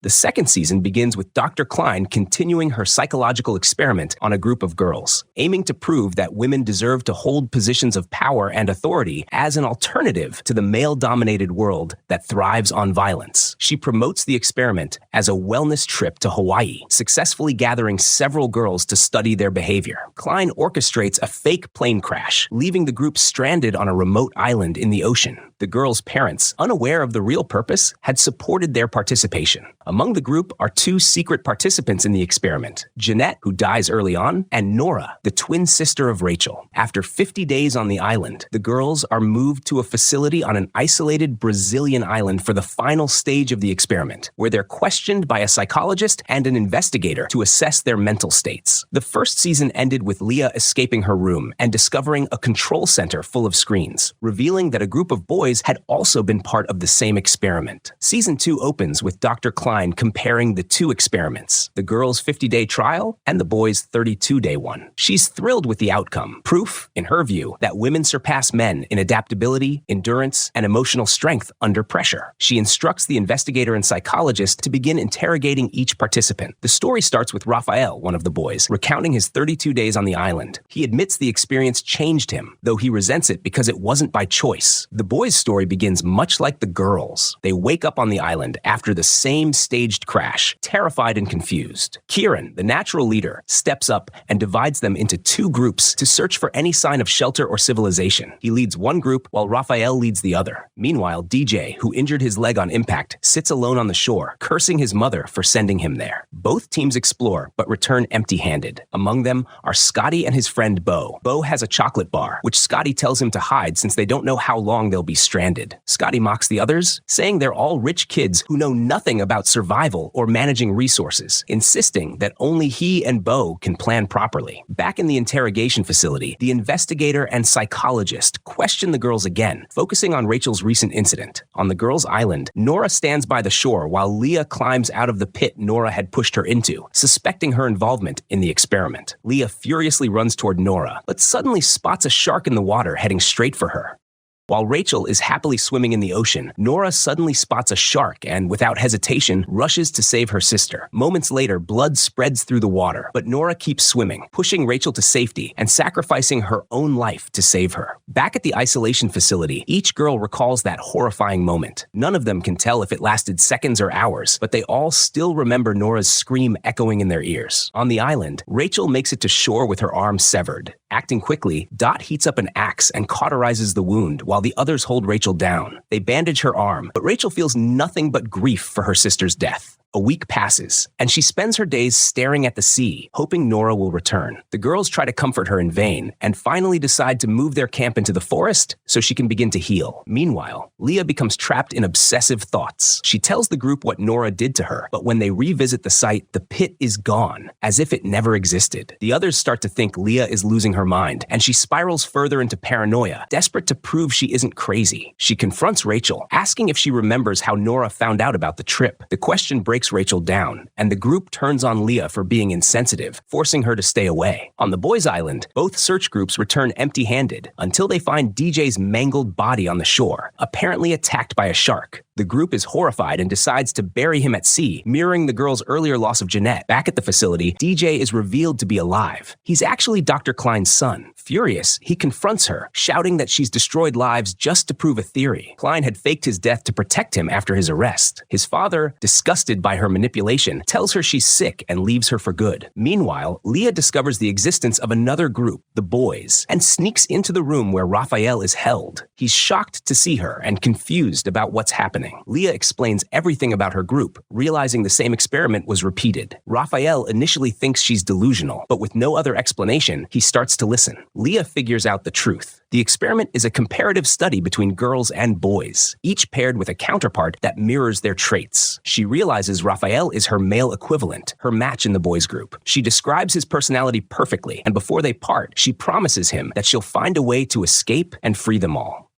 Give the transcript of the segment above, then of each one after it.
The second season begins with Dr. Klein continuing her psychological experiment on a group of girls, aiming to prove that women deserve to hold positions of power and authority as an alternative to the male-dominated world that thrives on violence. She promotes the experiment as a wellness trip to Hawaii, successfully gathering several girls to study their behavior. Klein orchestrates a fake plane crash, leaving the group stranded on a remote island in the ocean. The girls' parents, unaware of the real purpose, had supported their participation. Among the group are two secret participants in the experiment, Jeanette, who dies early on, and Nora, the twin sister of Rachel. After 50 days on the island, the girls are moved to a facility on an isolated Brazilian island for the final stage of the experiment, where they're questioned by a psychologist and an investigator to assess their mental states. The first season ended with Leah escaping her room and discovering a control center full of screens, revealing that a group of boys had also been part of the same experiment. Season 2 opens with Dr. Klein comparing the two experiments, the girls' 50-day trial and the boys' 32-day one. She's thrilled with the outcome, proof, in her view, that women surpass men in adaptability, endurance, and emotional strength under pressure. She instructs the investigator and psychologist to begin interrogating each participant. The story starts with Raphael, one of the boys, recounting his 32 days on the island. He admits the experience changed him, though he resents it because it wasn't by choice. The boys' story begins much like the girls'. They wake up on the island after the same staged crash, terrified and confused. Kieran, the natural leader, steps up and divides them into two groups to search for any sign of shelter or civilization. He leads one group while Raphael leads the other. Meanwhile, DJ, who injured his leg on impact, sits alone on the shore, cursing his mother for sending him there. Both teams explore, but return empty-handed. Among them are Scotty and his friend Bo. Bo has a chocolate bar, which Scotty tells him to hide since they don't know how long they'll be stranded. Scotty mocks the others, saying they're all rich kids who know nothing about survival or managing resources, insisting that only he and Bo can plan properly. Back in the interrogation facility, the investigator and psychologist question the girls again, focusing on Rachel's recent incident. On the girls' island, Nora stands by the shore while Leah climbs out of the pit Nora had pushed her into, suspecting her involvement in the experiment. Leah furiously runs toward Nora, but suddenly spots a shark in the water heading straight for her. While Rachel is happily swimming in the ocean, Nora suddenly spots a shark and, without hesitation, rushes to save her sister. Moments later, blood spreads through the water, but Nora keeps swimming, pushing Rachel to safety and sacrificing her own life to save her. Back at the isolation facility, each girl recalls that horrifying moment. None of them can tell if it lasted seconds or hours, but they all still remember Nora's scream echoing in their ears. On the island, Rachel makes it to shore with her arm severed. Acting quickly, Dot heats up an axe and cauterizes the wound while the others hold Rachel down. They bandage her arm, but Rachel feels nothing but grief for her sister's death. A week passes, and she spends her days staring at the sea, hoping Nora will return. The girls try to comfort her in vain, and finally decide to move their camp into the forest so she can begin to heal. Meanwhile, Leah becomes trapped in obsessive thoughts. She tells the group what Nora did to her, but when they revisit the site, the pit is gone, as if it never existed. The others start to think Leah is losing her mind, and she spirals further into paranoia, desperate to prove she isn't crazy. She confronts Rachel, asking if she remembers how Nora found out about the trip. The question breaks Rachel down, and the group turns on Leah for being insensitive, forcing her to stay away. On the boys' island, both search groups return empty-handed until they find DJ's mangled body on the shore, apparently attacked by a shark. The group is horrified and decides to bury him at sea, mirroring the girls' earlier loss of Jeanette. Back at the facility, DJ is revealed to be alive. He's actually Dr. Klein's son. Furious, he confronts her, shouting that she's destroyed lives just to prove a theory. Klein had faked his death to protect him after his arrest. His father, disgusted by her manipulation, tells her she's sick and leaves her for good. Meanwhile, Leah discovers the existence of another group, the boys, and sneaks into the room where Raphael is held. He's shocked to see her and confused about what's happening. Leah explains everything about her group, realizing the same experiment was repeated. Raphael initially thinks she's delusional, but with no other explanation, he starts to listen. Leah figures out the truth. The experiment is a comparative study between girls and boys, each paired with a counterpart that mirrors their traits. She realizes Raphael is her male equivalent, her match in the boys group. She describes his personality perfectly, and before they part, she promises him that she'll find a way to escape and free them all.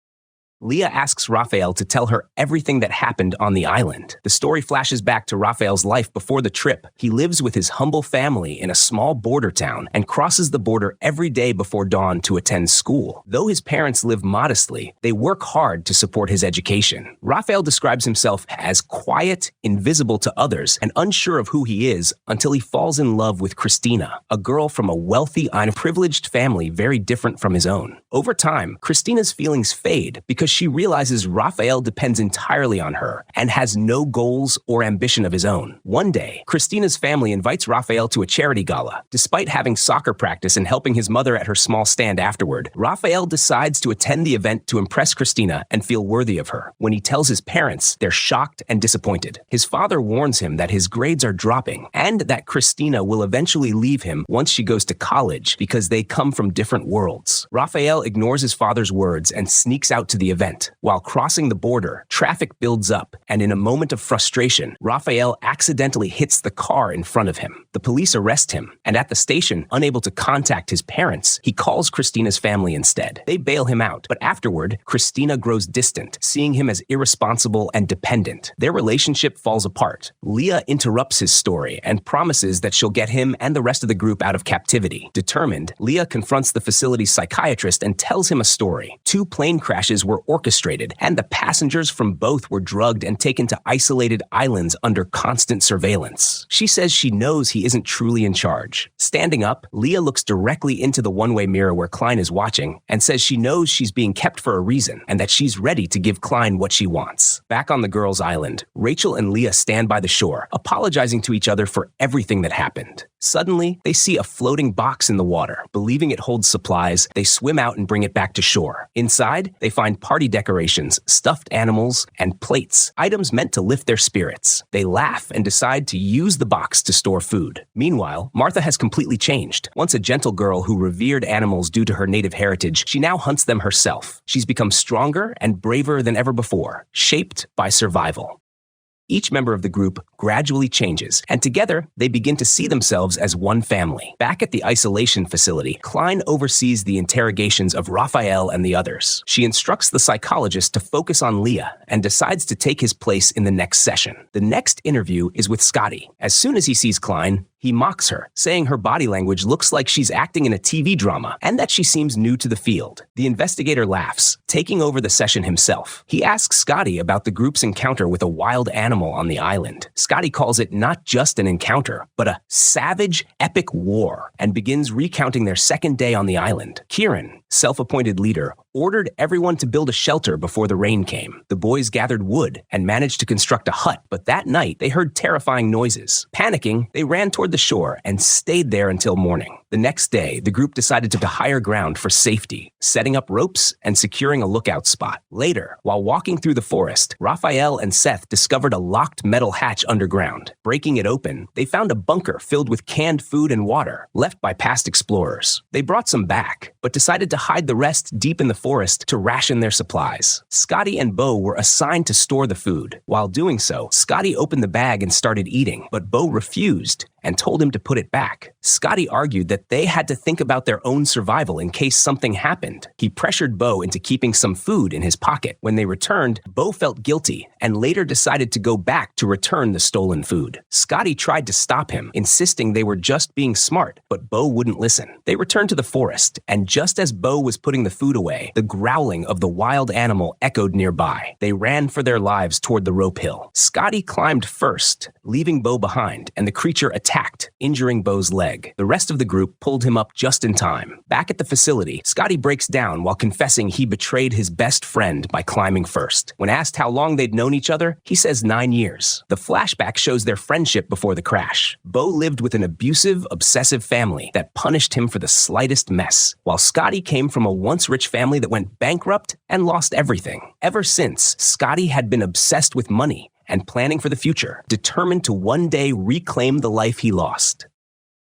Leah asks Raphael to tell her everything that happened on the island. The story flashes back to Raphael's life before the trip. He lives with his humble family in a small border town and crosses the border every day before dawn to attend school. Though his parents live modestly, they work hard to support his education. Raphael describes himself as quiet, invisible to others, and unsure of who he is until he falls in love with Christina, a girl from a wealthy, unprivileged family very different from his own. Over time, Christina's feelings fade because she realizes Raphael depends entirely on her and has no goals or ambition of his own. One day, Christina's family invites Raphael to a charity gala. Despite having soccer practice and helping his mother at her small stand afterward, Raphael decides to attend the event to impress Christina and feel worthy of her. When he tells his parents, they're shocked and disappointed. His father warns him that his grades are dropping and that Christina will eventually leave him once she goes to college because they come from different worlds. Raphael ignores his father's words and sneaks out to the event. While crossing the border, traffic builds up, and in a moment of frustration, Raphael accidentally hits the car in front of him. The police arrest him, and at the station, unable to contact his parents, he calls Christina's family instead. They bail him out, but afterward, Christina grows distant, seeing him as irresponsible and dependent. Their relationship falls apart. Leah interrupts his story and promises that she'll get him and the rest of the group out of captivity. Determined, Leah confronts the facility's psychiatrist and tells him a story. 2 plane crashes were orchestrated, and the passengers from both were drugged and taken to isolated islands under constant surveillance. She says she knows he isn't truly in charge. Standing up, Leah looks directly into the one-way mirror where Klein is watching and says she knows she's being kept for a reason and that she's ready to give Klein what she wants. Back on the girls' island, Rachel and Leah stand by the shore, apologizing to each other for everything that happened. Suddenly, they see a floating box in the water. Believing it holds supplies, they swim out and bring it back to shore. Inside, they find party decorations, stuffed animals, and plates, items meant to lift their spirits. They laugh and decide to use the box to store food. Meanwhile, Martha has completely changed. Once a gentle girl who revered animals due to her native heritage, she now hunts them herself. She's become stronger and braver than ever before, shaped by survival. Each member of the group gradually changes, and together they begin to see themselves as one family. Back at the isolation facility, Klein oversees the interrogations of Raphael and the others. She instructs the psychologist to focus on Leah and decides to take his place in the next session. The next interview is with Scotty. As soon as he sees Klein, he mocks her, saying her body language looks like she's acting in a TV drama and that she seems new to the field. The investigator laughs, taking over the session himself. He asks Scotty about the group's encounter with a wild animal on the island. Scotty calls it not just an encounter, but a savage, epic war, and begins recounting their second day on the island. Kieran, self-appointed leader, ordered everyone to build a shelter before the rain came. The boys gathered wood and managed to construct a hut, but that night they heard terrifying noises. Panicking, they ran toward the shore and stayed there until morning. The next day, the group decided to go higher ground for safety, setting up ropes and securing a lookout spot. Later, while walking through the forest, Raphael and Seth discovered a locked metal hatch underground. Breaking it open, they found a bunker filled with canned food and water, left by past explorers. They brought some back, but decided to hide the rest deep in the forest to ration their supplies. Scotty and Bo were assigned to store the food. While doing so, Scotty opened the bag and started eating, but Bo refused and told him to put it back. Scotty argued that they had to think about their own survival in case something happened. He pressured Bo into keeping some food in his pocket. When they returned, Bo felt guilty and later decided to go back to return the stolen food. Scotty tried to stop him, insisting they were just being smart, but Bo wouldn't listen. They returned to the forest, and just as Bo was putting the food away, the growling of the wild animal echoed nearby. They ran for their lives toward the rope hill. Scotty climbed first, leaving Bo behind, and the creature attacked, injuring Bo's leg. The rest of the group pulled him up just in time. Back at the facility, Scotty breaks down while confessing he betrayed his best friend by climbing first. When asked how long they'd known each other, he says 9 years. The flashback shows their friendship before the crash. Bo lived with an abusive, obsessive family that punished him for the slightest mess, while Scotty came from a once rich family that went bankrupt and lost everything. Ever since, Scotty had been obsessed with money and planning for the future, determined to one day reclaim the life he lost.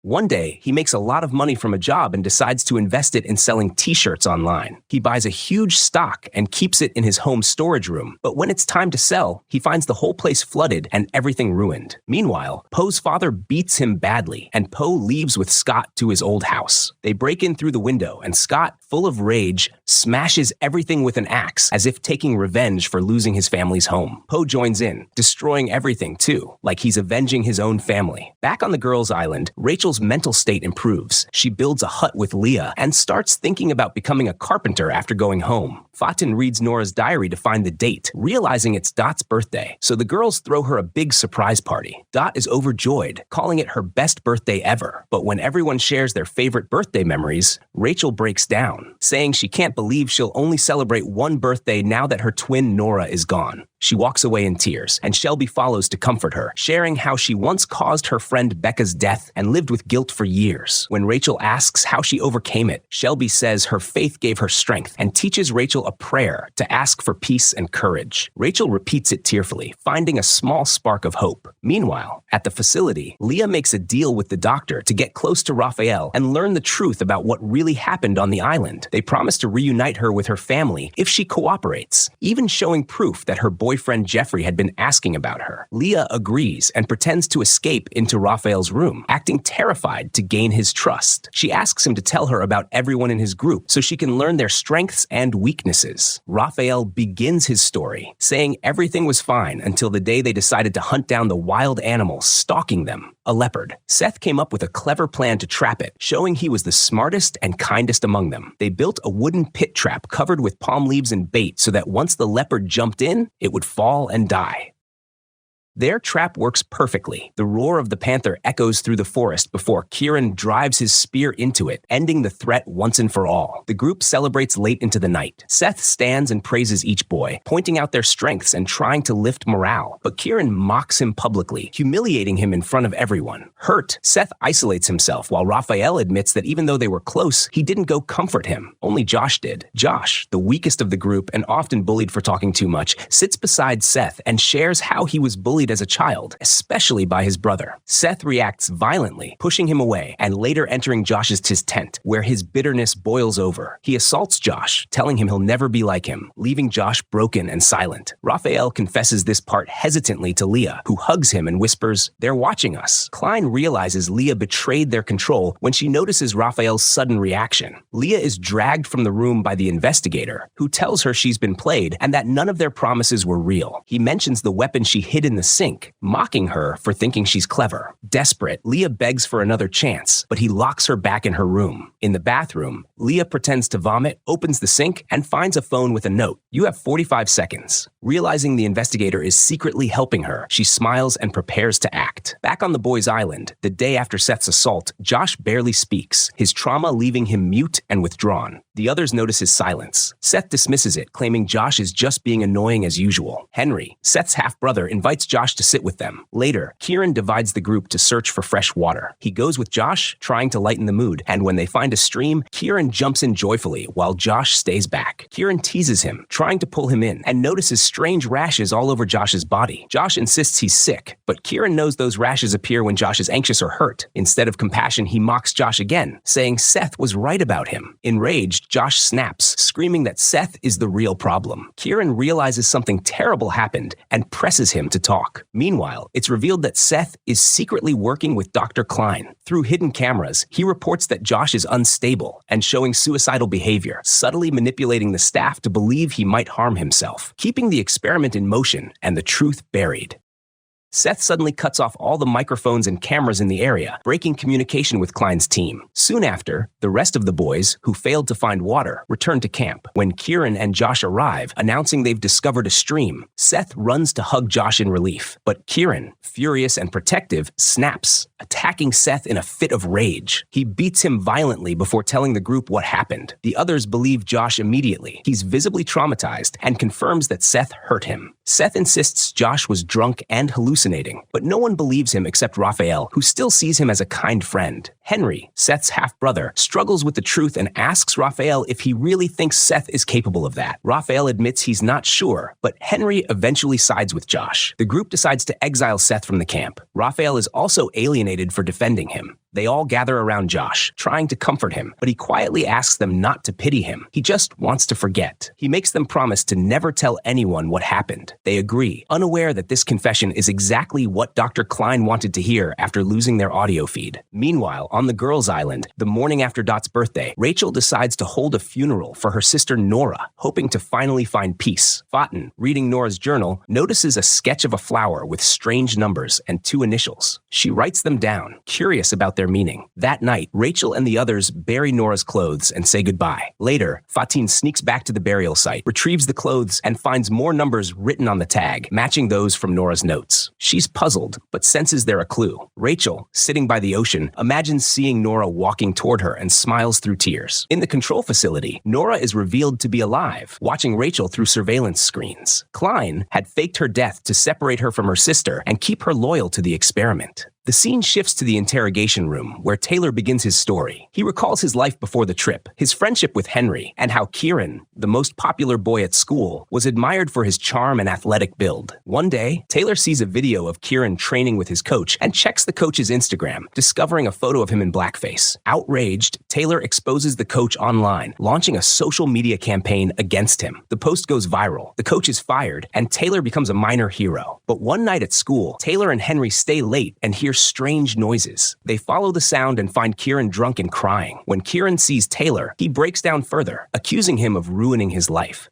One day, he makes a lot of money from a job and decides to invest it in selling t-shirts online. He buys a huge stock and keeps it in his home storage room, but when it's time to sell, he finds the whole place flooded and everything ruined. Meanwhile, Poe's father beats him badly, and Poe leaves with Scott to his old house. They break in through the window, and Scott, full of rage, smashes everything with an axe as if taking revenge for losing his family's home. Poe joins in, destroying everything too, like he's avenging his own family. Back on the girls' island, Rachel's mental state improves. She builds a hut with Leah and starts thinking about becoming a carpenter after going home. Fatin reads Nora's diary to find the date, realizing it's Dot's birthday, so the girls throw her a big surprise party. Dot is overjoyed, calling it her best birthday ever. But when everyone shares their favorite birthday memories, Rachel breaks down, saying she can't believe she'll only celebrate one birthday now that her twin Nora is gone. She walks away in tears, and Shelby follows to comfort her, sharing how she once caused her friend Becca's death and lived with guilt for years. When Rachel asks how she overcame it, Shelby says her faith gave her strength and teaches Rachel a prayer to ask for peace and courage. Rachel repeats it tearfully, finding a small spark of hope. Meanwhile, at the facility, Leah makes a deal with the doctor to get close to Raphael and learn the truth about what really happened on the island. They promise to reunite her with her family if she cooperates, even showing proof that her boyfriend Jeffrey had been asking about her. Leah agrees and pretends to escape into Raphael's room, acting terrified to gain his trust. She asks him to tell her about everyone in his group so she can learn their strengths and weaknesses. Raphael begins his story, saying everything was fine until the day they decided to hunt down the wild animal stalking them, a leopard. Seth came up with a clever plan to trap it, showing he was the smartest and kindest among them. They built a wooden pit trap covered with palm leaves and bait so that once the leopard jumped in, it would fall and die. Their trap works perfectly. The roar of the panther echoes through the forest before Kieran drives his spear into it, ending the threat once and for all. The group celebrates late into the night. Seth stands and praises each boy, pointing out their strengths and trying to lift morale. But Kieran mocks him publicly, humiliating him in front of everyone. Hurt, Seth isolates himself while Raphael admits that even though they were close, he didn't go comfort him. Only Josh did. Josh, the weakest of the group and often bullied for talking too much, sits beside Seth and shares how he was bullied as a child, especially by his brother. Seth reacts violently, pushing him away, and later entering Josh's tent, where his bitterness boils over. He assaults Josh, telling him he'll never be like him, leaving Josh broken and silent. Raphael confesses this part hesitantly to Leah, who hugs him and whispers, "They're watching us." Klein realizes Leah betrayed their control when she notices Raphael's sudden reaction. Leah is dragged from the room by the investigator, who tells her she's been played and that none of their promises were real. He mentions the weapon she hid in the sink, mocking her for thinking she's clever. Desperate, Leah begs for another chance, but he locks her back in her room. In the bathroom, Leah pretends to vomit, opens the sink, and finds a phone with a note. "You have 45 seconds. Realizing the investigator is secretly helping her, she smiles and prepares to act. Back on the boys' island, the day after Seth's assault, Josh barely speaks, his trauma leaving him mute and withdrawn. The others notice his silence. Seth dismisses it, claiming Josh is just being annoying as usual. Henry, Seth's half-brother, invites Josh to sit with them. Later, Kieran divides the group to search for fresh water. He goes with Josh, trying to lighten the mood, and when they find a stream, Kieran jumps in joyfully while Josh stays back. Kieran teases him, trying to pull him in, and notices strange rashes all over Josh's body. Josh insists he's sick, but Kieran knows those rashes appear when Josh is anxious or hurt. Instead of compassion, he mocks Josh again, saying Seth was right about him. Enraged, Josh snaps, screaming that Seth is the real problem. Kieran realizes something terrible happened and presses him to talk. Meanwhile, it's revealed that Seth is secretly working with Dr. Klein. Through hidden cameras, he reports that Josh is unstable and showing suicidal behavior, subtly manipulating the staff to believe he might harm himself, keeping the experiment in motion and the truth buried. Seth suddenly cuts off all the microphones and cameras in the area, breaking communication with Klein's team. Soon after, the rest of the boys, who failed to find water, return to camp. When Kieran and Josh arrive, announcing they've discovered a stream, Seth runs to hug Josh in relief. But Kieran, furious and protective, snaps, attacking Seth in a fit of rage. He beats him violently before telling the group what happened. The others believe Josh immediately. He's visibly traumatized and confirms that Seth hurt him. Seth insists Josh was drunk and hallucinating, but no one believes him except Raphael, who still sees him as a kind friend. Henry, Seth's half-brother, struggles with the truth and asks Raphael if he really thinks Seth is capable of that. Raphael admits he's not sure, but Henry eventually sides with Josh. The group decides to exile Seth from the camp. Raphael is also alienated for defending him. They all gather around Josh, trying to comfort him, but he quietly asks them not to pity him. He just wants to forget. He makes them promise to never tell anyone what happened. They agree, unaware that this confession is exactly what Dr. Klein wanted to hear after losing their audio feed. Meanwhile, on the girls' island, the morning after Dot's birthday, Rachel decides to hold a funeral for her sister Nora, hoping to finally find peace. Fountain, reading Nora's journal, notices a sketch of a flower with strange numbers and 2 initials. She writes them down, curious about their meaning. That night, Rachel and the others bury Nora's clothes and say goodbye. Later, Fatin sneaks back to the burial site, retrieves the clothes, and finds more numbers written on the tag, matching those from Nora's notes. She's puzzled, but senses they're a clue. Rachel, sitting by the ocean, imagines seeing Nora walking toward her and smiles through tears. In the control facility, Nora is revealed to be alive, watching Rachel through surveillance screens. Klein had faked her death to separate her from her sister and keep her loyal to the experiment. The scene shifts to the interrogation room, where Taylor begins his story. He recalls his life before the trip, his friendship with Henry, and how Kieran, the most popular boy at school, was admired for his charm and athletic build. One day, Taylor sees a video of Kieran training with his coach and checks the coach's Instagram, discovering a photo of him in blackface. Outraged, Taylor exposes the coach online, launching a social media campaign against him. The post goes viral, the coach is fired, and Taylor becomes a minor hero. But one night at school, Taylor and Henry stay late and hear strange noises. They follow the sound and find Kieran drunk and crying. When Kieran sees Taylor, he breaks down further, accusing him of ruining his life.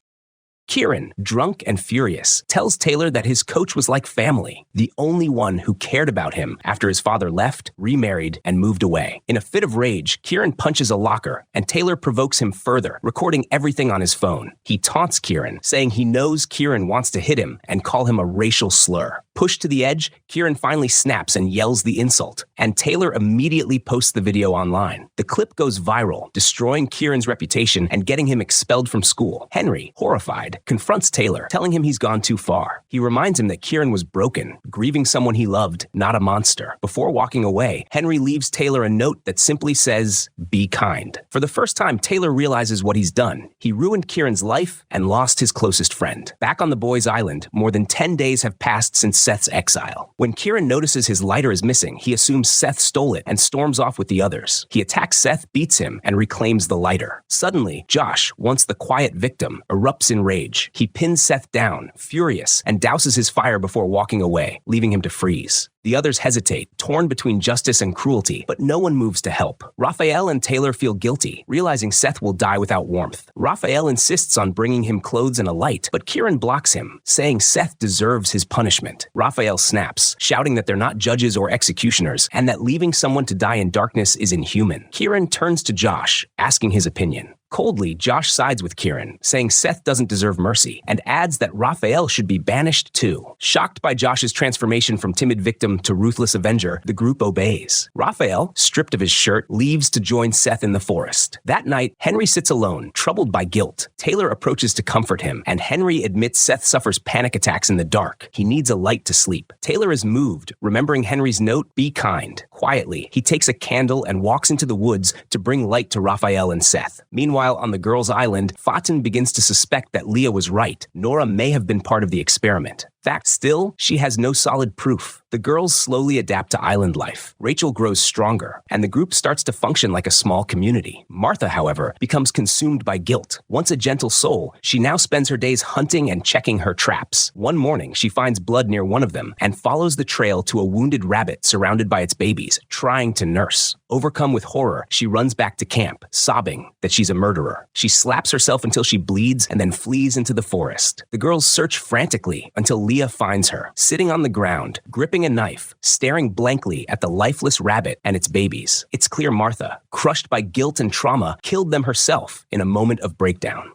Kieran, drunk and furious, tells Taylor that his coach was like family, the only one who cared about him after his father left, remarried, and moved away. In a fit of rage, Kieran punches a locker, and Taylor provokes him further, recording everything on his phone. He taunts Kieran, saying he knows Kieran wants to hit him and call him a racial slur. Pushed to the edge, Kieran finally snaps and yells the insult, and Taylor immediately posts the video online. The clip goes viral, destroying Kieran's reputation and getting him expelled from school. Henry, horrified, confronts Taylor, telling him he's gone too far. He reminds him that Kieran was broken, grieving someone he loved, not a monster. Before walking away, Henry leaves Taylor a note that simply says, "Be kind." For the first time, Taylor realizes what he's done. He ruined Kieran's life and lost his closest friend. Back on the boys' island, more than 10 days have passed since Seth's exile. When Kieran notices his lighter is missing, he assumes Seth stole it and storms off with the others. He attacks Seth, beats him, and reclaims the lighter. Suddenly, Josh, once the quiet victim, erupts in rage. He pins Seth down, furious, and douses his fire before walking away, leaving him to freeze. The others hesitate, torn between justice and cruelty, but no one moves to help. Raphael and Taylor feel guilty, realizing Seth will die without warmth. Raphael insists on bringing him clothes and a light, but Kieran blocks him, saying Seth deserves his punishment. Raphael snaps, shouting that they're not judges or executioners, and that leaving someone to die in darkness is inhuman. Kieran turns to Josh, asking his opinion. Coldly, Josh sides with Kieran, saying Seth doesn't deserve mercy, and adds that Raphael should be banished too. Shocked by Josh's transformation from timid victim to ruthless avenger, the group obeys. Raphael, stripped of his shirt, leaves to join Seth in the forest. That night, Henry sits alone, troubled by guilt. Taylor approaches to comfort him, and Henry admits Seth suffers panic attacks in the dark. He needs a light to sleep. Taylor is moved, remembering Henry's note, "Be kind." Quietly, he takes a candle and walks into the woods to bring light to Raphael and Seth. Meanwhile, on the girls' island, Fatin begins to suspect that Leah was right. Nora may have been part of the experiment. Still, she has no solid proof. The girls slowly adapt to island life. Rachel grows stronger, and the group starts to function like a small community. Martha, however, becomes consumed by guilt. Once a gentle soul, she now spends her days hunting and checking her traps. One morning, she finds blood near one of them and follows the trail to a wounded rabbit surrounded by its babies, trying to nurse. Overcome with horror, she runs back to camp, sobbing that she's a murderer. She slaps herself until she bleeds and then flees into the forest. The girls search frantically until Leah finds her, sitting on the ground, gripping a knife, staring blankly at the lifeless rabbit and its babies. It's clear Martha, crushed by guilt and trauma, killed them herself in a moment of breakdown.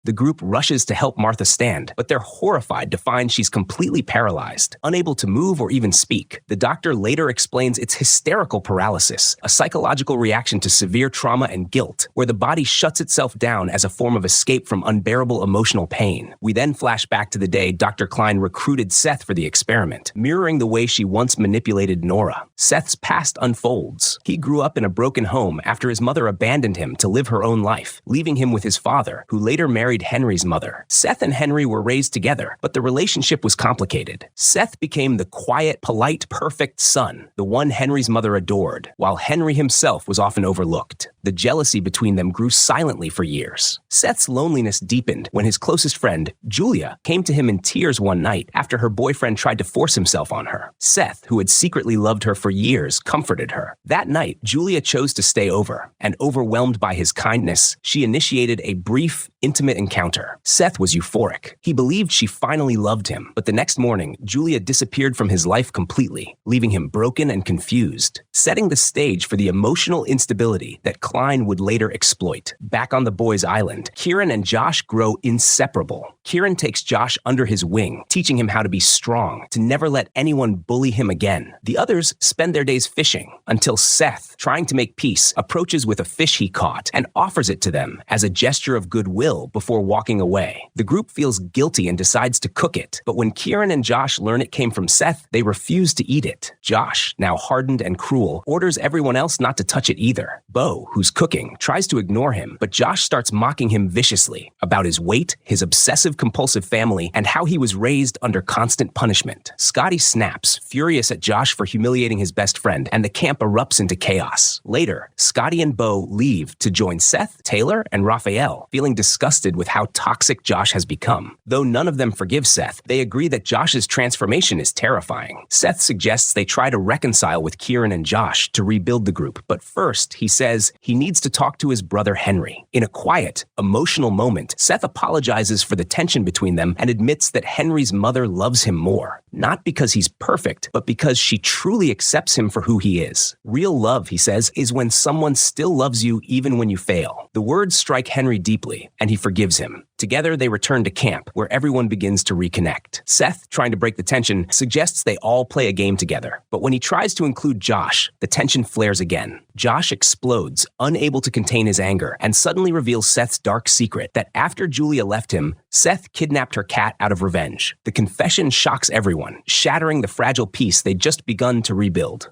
The group rushes to help Martha stand, but they're horrified to find she's completely paralyzed, unable to move or even speak. The doctor later explains it's hysterical paralysis, a psychological reaction to severe trauma and guilt, where the body shuts itself down as a form of escape from unbearable emotional pain. We then flash back to the day Dr. Klein recruited Seth for the experiment, mirroring the way she once manipulated Nora. Seth's past unfolds. He grew up in a broken home after his mother abandoned him to live her own life, leaving him with his father, who later married married Henry's mother. Seth and Henry were raised together, but the relationship was complicated. Seth became the quiet, polite, perfect son, the one Henry's mother adored, while Henry himself was often overlooked. The jealousy between them grew silently for years. Seth's loneliness deepened when his closest friend, Julia, came to him in tears one night after her boyfriend tried to force himself on her. Seth, who had secretly loved her for years, comforted her. That night, Julia chose to stay over, and overwhelmed by his kindness, she initiated a brief, intimate encounter. Seth was euphoric. He believed she finally loved him, but the next morning, Julia disappeared from his life completely, leaving him broken and confused, setting the stage for the emotional instability that Klein would later exploit. Back on the boys' island, Kieran and Josh grow inseparable. Kieran takes Josh under his wing, teaching him how to be strong, to never let anyone bully him again. The others spend their days fishing, until Seth, trying to make peace, approaches with a fish he caught and offers it to them as a gesture of goodwill before walking away. The group feels guilty and decides to cook it, but when Kieran and Josh learn it came from Seth, they refuse to eat it. Josh, now hardened and cruel, orders everyone else not to touch it either. Bo, who's cooking, tries to ignore him, but Josh starts mocking him viciously about his weight, his obsessive-compulsive family, and how he was raised under constant punishment. Scotty snaps, furious at Josh for humiliating his best friend, and the camp erupts into chaos. Later, Scotty and Bo leave to join Seth, Taylor, and Raphael, feeling disgusted with how toxic Josh has become. Though none of them forgive Seth, they agree that Josh's transformation is terrifying. Seth suggests they try to reconcile with Kieran and Josh to rebuild the group, but first, he says he needs to talk to his brother Henry. In a quiet, emotional moment, Seth apologizes for the tension between them and admits that Henry's mother loves him more. Not because he's perfect, but because she truly accepts him for who he is. Real love, he says, is when someone still loves you even when you fail. The words strike Henry deeply, and he forgives him. Together, they return to camp, where everyone begins to reconnect. Seth, trying to break the tension, suggests they all play a game together. But when he tries to include Josh, the tension flares again. Josh explodes, unable to contain his anger, and suddenly reveals Seth's dark secret that after Julia left him, Seth kidnapped her cat out of revenge. The confession shocks everyone, shattering the fragile peace they'd just begun to rebuild.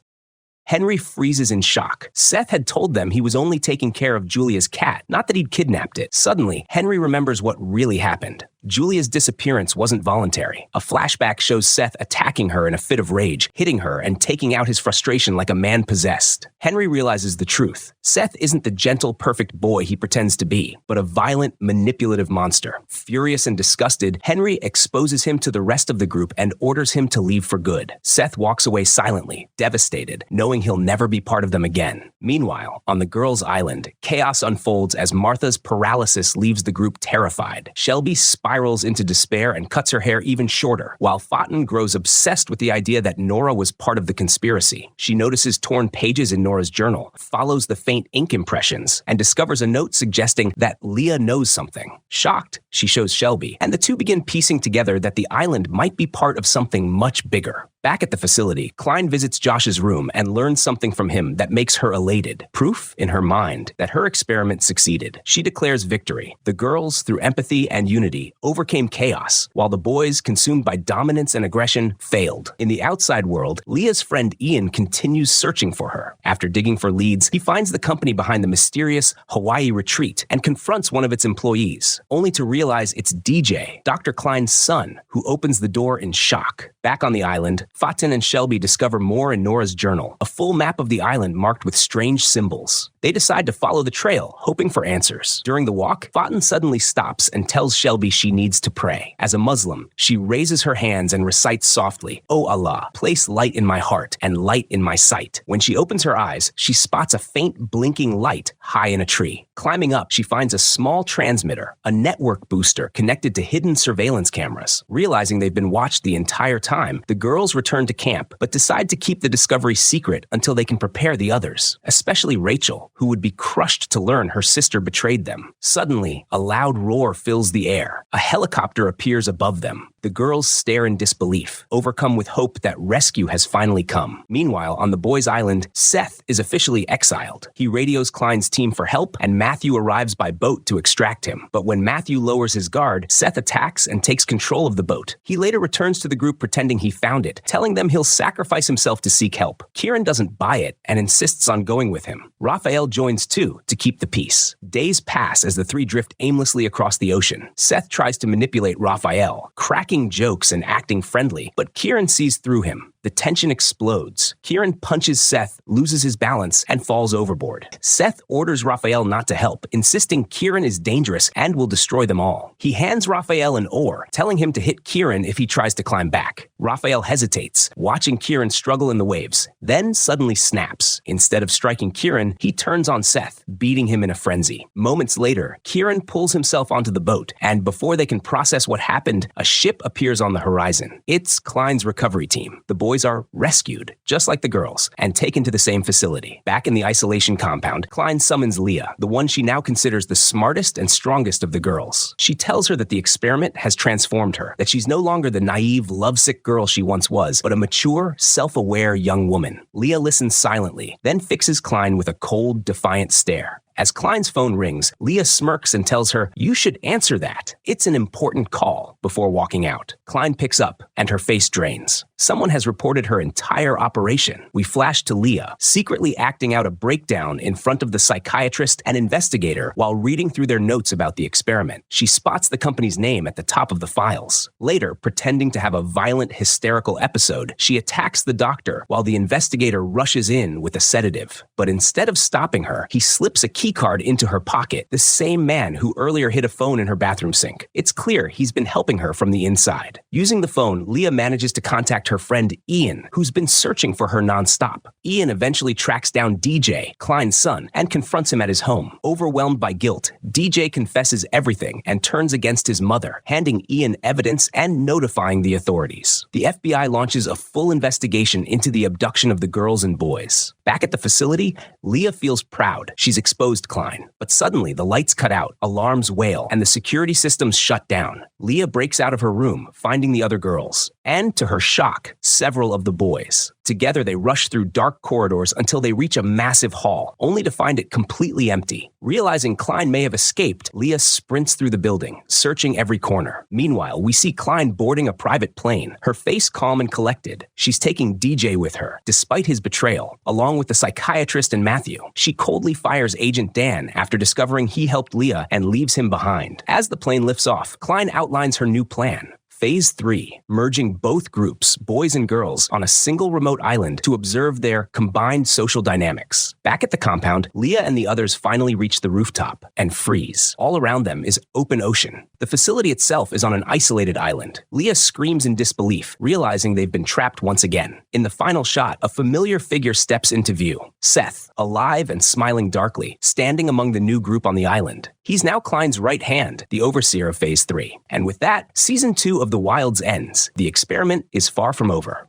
Henry freezes in shock. Seth had told them he was only taking care of Julia's cat, not that he'd kidnapped it. Suddenly, Henry remembers what really happened. Julia's disappearance wasn't voluntary. A flashback shows Seth attacking her in a fit of rage, hitting her and taking out his frustration like a man possessed. Henry realizes the truth. Seth isn't the gentle, perfect boy he pretends to be, but a violent, manipulative monster. Furious and disgusted, Henry exposes him to the rest of the group and orders him to leave for good. Seth walks away silently, devastated, knowing he'll never be part of them again. Meanwhile, on the girls' island, chaos unfolds as Martha's paralysis leaves the group terrified. Shelby spirals into despair and cuts her hair even shorter, while Fountain grows obsessed with the idea that Nora was part of the conspiracy. She notices torn pages in Nora's journal, follows the faint ink impressions, and discovers a note suggesting that Leah knows something. Shocked, she shows Shelby, and the two begin piecing together that the island might be part of something much bigger. Back at the facility, Klein visits Josh's room and learns something from him that makes her elated. Proof, in her mind, that her experiment succeeded. She declares victory. The girls, through empathy and unity, overcame chaos, while the boys, consumed by dominance and aggression, failed. In the outside world, Leah's friend Ian continues searching for her. After digging for leads, he finds the company behind the mysterious Hawaii retreat and confronts one of its employees, only to realize it's DJ, Dr. Klein's son, who opens the door in shock. Back on the island, Fatin and Shelby discover more in Nora's journal, a full map of the island marked with strange symbols. They decide to follow the trail, hoping for answers. During the walk, Fatin suddenly stops and tells Shelby she needs to pray. As a Muslim, she raises her hands and recites softly, "O Allah, place light in my heart and light in my sight." When she opens her eyes, she spots a faint blinking light high in a tree. Climbing up, she finds a small transmitter, a network booster connected to hidden surveillance cameras. Realizing they've been watched the entire time, the girls return to camp, but decide to keep the discovery secret until they can prepare the others, especially Rachel, who would be crushed to learn her sister betrayed them. Suddenly, a loud roar fills the air. A helicopter appears above them. The girls stare in disbelief, overcome with hope that rescue has finally come. Meanwhile, on the boys' island, Seth is officially exiled. He radios Klein's team for help, and Matthew arrives by boat to extract him. But when Matthew lowers his guard, Seth attacks and takes control of the boat. He later returns to the group pretending he found it, telling them he'll sacrifice himself to seek help. Kieran doesn't buy it and insists on going with him. Raphael joins too, to keep the peace. Days pass as the three drift aimlessly across the ocean. Seth tries to manipulate Raphael, cracking jokes and acting friendly, but Kieran sees through him. The tension explodes. Kieran punches Seth, loses his balance, and falls overboard. Seth orders Raphael not to help, insisting Kieran is dangerous and will destroy them all. He hands Raphael an oar, telling him to hit Kieran if he tries to climb back. Raphael hesitates, watching Kieran struggle in the waves, then suddenly snaps. Instead of striking Kieran, he turns on Seth, beating him in a frenzy. Moments later, Kieran pulls himself onto the boat, and before they can process what happened, a ship appears on the horizon. It's Klein's recovery team. The boys are rescued, just like the girls, and taken to the same facility. Back in the isolation compound, Klein summons Leah, the one she now considers the smartest and strongest of the girls. She tells her that the experiment has transformed her, that she's no longer the naive, lovesick girl she once was, but a mature, self-aware young woman. Leah listens silently, then fixes Klein with a cold, defiant stare. As Klein's phone rings, Leah smirks and tells her, "You should answer that. It's an important call," before walking out. Klein picks up, and her face drains. Someone has reported her entire operation. We flash to Leah, secretly acting out a breakdown in front of the psychiatrist and investigator while reading through their notes about the experiment. She spots the company's name at the top of the files. Later, pretending to have a violent, hysterical episode, she attacks the doctor while the investigator rushes in with a sedative. But instead of stopping her, he slips a keycard into her pocket, the same man who earlier hid a phone in her bathroom sink. It's clear he's been helping her from the inside. Using the phone, Leah manages to contact her friend Ian, who's been searching for her nonstop. Ian eventually tracks down DJ, Klein's son, and confronts him at his home. Overwhelmed by guilt, DJ confesses everything and turns against his mother, handing Ian evidence and notifying the authorities. The FBI launches a full investigation into the abduction of the girls and boys. Back at the facility, Leah feels proud. She's exposed Klein. But suddenly, the lights cut out, alarms wail, and the security systems shut down. Leah breaks out of her room, finding the other girls. And, to her shock, several of the boys. Together, they rush through dark corridors until they reach a massive hall, only to find it completely empty. Realizing Klein may have escaped, Leah sprints through the building, searching every corner. Meanwhile, we see Klein boarding a private plane, her face calm and collected. She's taking DJ with her, despite his betrayal, along with the psychiatrist and Matthew. She coldly fires Agent Dan after discovering he helped Leah and leaves him behind. As the plane lifts off, Klein outlines her new plan. Phase 3, merging both groups, boys and girls, on a single remote island to observe their combined social dynamics. Back at the compound, Leah and the others finally reach the rooftop and freeze. All around them is open ocean. The facility itself is on an isolated island. Leah screams in disbelief, realizing they've been trapped once again. In the final shot, a familiar figure steps into view. Seth, alive and smiling darkly, standing among the new group on the island. He's now Klein's right hand, the overseer of Phase 3. And with that, Season 2 of The Wilds ends. The experiment is far from over.